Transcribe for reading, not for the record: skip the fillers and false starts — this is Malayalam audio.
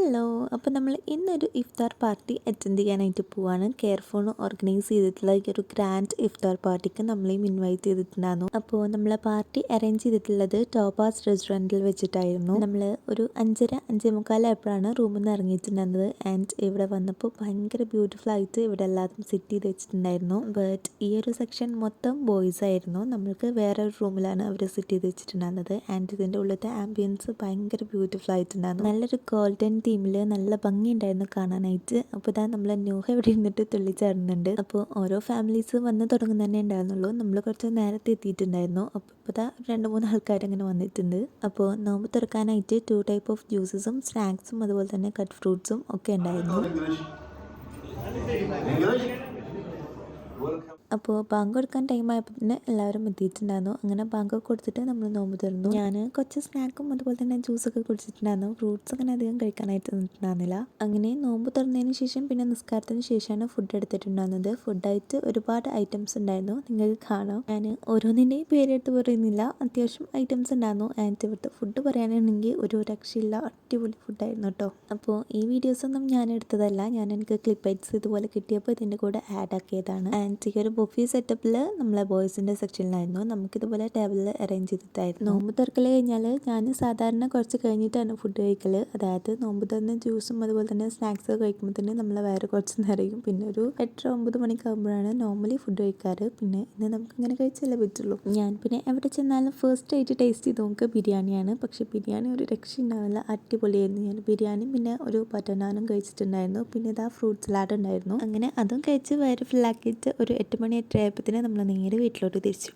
ഹലോ, അപ്പോൾ നമ്മൾ ഇന്നൊരു ഇഫ്താർ പാർട്ടി അറ്റൻഡ് ചെയ്യാനായിട്ട് പോവാണ്. കെയർ ഫോൺ ഓർഗനൈസ് ചെയ്തിട്ടുള്ള ഈ ഒരു ഗ്രാൻഡ് ഇഫ്താർ പാർട്ടിക്ക് നമ്മളെയും ഇൻവൈറ്റ് ചെയ്തിട്ടുണ്ടായിരുന്നു. അപ്പോൾ നമ്മളെ പാർട്ടി അറേഞ്ച് ചെയ്തിട്ടുള്ളത് ടോപ്പാസ് റെസ്റ്റോറൻറ്റിൽ വെച്ചിട്ടായിരുന്നു. നമ്മൾ ഒരു 5:30-5:45 ആയപ്പോഴാണ് റൂമിൽ നിന്ന് ഇറങ്ങിയിട്ടുണ്ടായിരുന്നത്. ആൻഡ് ഇവിടെ വന്നപ്പോൾ ഭയങ്കര ബ്യൂട്ടിഫുൾ ആയിട്ട് ഇവിടെ എല്ലാതും സെറ്റ് ചെയ്ത് വെച്ചിട്ടുണ്ടായിരുന്നു. ബട്ട് ഈ ഒരു സെക്ഷൻ മൊത്തം ബോയ്സ് ആയിരുന്നു. നമ്മൾക്ക് വേറെ ഒരു റൂമിലാണ് അവർ സെറ്റ് ചെയ്ത് വെച്ചിട്ടുണ്ടായിരുന്നത്. ആൻഡ് ഇതിൻ്റെ ഉള്ളിലത്തെ ആംബിയൻസ് ഭയങ്കര ബ്യൂട്ടിഫുൾ ആയിട്ടുണ്ടായിരുന്നു. നല്ലൊരു ഗോൾഡൻ തീമിൽ നല്ല ഭംഗിയുണ്ടായിരുന്നു കാണാനായിട്ട്. അപ്പോൾ ഇതാ നമ്മൾ ന്യൂഹ ഇവിടെ ഇരുന്നിട്ട് തുള്ളിച്ചാടുന്നുണ്ട്. അപ്പോൾ ഓരോ ഫാമിലീസ് വന്ന് തുടങ്ങുന്ന തന്നെ ഉണ്ടായിരുന്നുള്ളൂ. നമ്മൾ കുറച്ച് നേരത്തെ എത്തിയിട്ടുണ്ടായിരുന്നു. അപ്പോൾ ഇപ്പോൾ ഇതാ 2-3 ആൾക്കാർ അങ്ങനെ വന്നിട്ടുണ്ട്. അപ്പോൾ നോമ്പ് തുറക്കാനായിട്ട് 2 ടൈപ്പ് ഓഫ് ജ്യൂസസും സ്നാക്സും അതുപോലെ തന്നെ കട്ട് ഫ്രൂട്ട്സും ഒക്കെ ഉണ്ടായിരുന്നു. അപ്പോൾ ബാങ്ക് കൊടുക്കാൻ ടൈം ആയപ്പോൾ തന്നെ എല്ലാവരും എത്തിയിട്ടുണ്ടായിരുന്നു. അങ്ങനെ ബാങ്ക് കൊടുത്തിട്ട് നമ്മൾ നോമ്പ് തുറന്നു. ഞാൻ കുറച്ച് സ്നാക്കും അതുപോലെ തന്നെ ജ്യൂസൊക്കെ കുടിച്ചിട്ടുണ്ടായിരുന്നു. ഫ്രൂട്ട്സ് അങ്ങനെ അധികം കഴിക്കാനായിട്ട് നിന്നിട്ടുണ്ടായിരുന്നില്ല. അങ്ങനെ നോമ്പ് തുറന്നതിന് ശേഷം പിന്നെ നിസ്കാരത്തിന് ശേഷമാണ് ഫുഡ് എടുത്തിട്ടുണ്ടായിരുന്നത്. ഫുഡായിട്ട് ഒരുപാട് ഐറ്റംസ് ഉണ്ടായിരുന്നു. നിങ്ങൾക്ക് കാണാം, ഞാൻ ഓരോന്നിൻ്റെയും പേരെടുത്ത് പറയുന്നില്ല. അത്യാവശ്യം ഐറ്റംസ് ഉണ്ടായിരുന്നു. ആൻഡ് ഇവിടുത്തെ ഫുഡ് പറയാനാണെങ്കിൽ ഒരു രക്ഷയില്ല, അടിപൊളി ഫുഡായിരുന്നു കേട്ടോ. അപ്പോൾ ഈ വീഡിയോസൊന്നും ഞാൻ എടുത്തതല്ല, എനിക്ക് ക്ലിപ്പൈറ്റ്സ് ഇതുപോലെ കിട്ടിയപ്പോൾ ഇതിൻ്റെ കൂടെ ആഡ് ആക്കിയതാണ്. ആൻഡ് ഈ ഒരു ബൊഫെ സെറ്റപ്പിൽ നമ്മളെ ബോയ്സിൻ്റെ സെക്ഷനിലായിരുന്നു. നമുക്കിതുപോലെ ടേബിളിൽ അറേഞ്ച് ചെയ്തിട്ടായിരുന്നു. നോമ്പ് തുറക്കൽ കഴിഞ്ഞാൽ ഞാൻ സാധാരണ കുറച്ച് കഴിഞ്ഞിട്ടാണ് ഫുഡ് കഴിക്കൽ. അതായത് നോമ്പ് തുറന്ന് ജ്യൂസും അതുപോലെ തന്നെ സ്നാക്സ് കഴിക്കുമ്പോൾ തന്നെ നമ്മൾ വേറെ കുറച്ച് നിറയും. പിന്നെ ഒരു 8-9 മണിക്കാകുമ്പോഴാണ് നോർമലി ഫുഡ് കഴിക്കാറ്. പിന്നെ ഇന്ന് നമുക്കിങ്ങനെ കഴിച്ചല്ലേ പറ്റുള്ളൂ. ഞാൻ പിന്നെ എവിടെ ചെന്നാലും ഫസ്റ്റ് ആയിട്ട് ടേസ്റ്റ് ചെയ്ത് നോക്കുക ബിരിയാണിയാണ്. പക്ഷേ ബിരിയാണി ഒരു രക്ഷ ഉണ്ടാവില്ല, അടിപൊളിയായിരുന്നു. ഞാൻ ബിരിയാണി പിന്നെ ഒരു ബട്ടർ നാനും കഴിച്ചിട്ടുണ്ടായിരുന്നു. പിന്നെ ഇതാ ഫ്രൂട്ട് സലാഡ് ഉണ്ടായിരുന്നു. അങ്ങനെ അതും കഴിച്ച് വയറ് ഫുള്ളാക്കിയിട്ട് ഒരു 8 മണി 8 ആയപ്പോഴത്തേന് നമ്മൾ നേരെ വീട്ടിലോട്ട് തിരിച്ചു.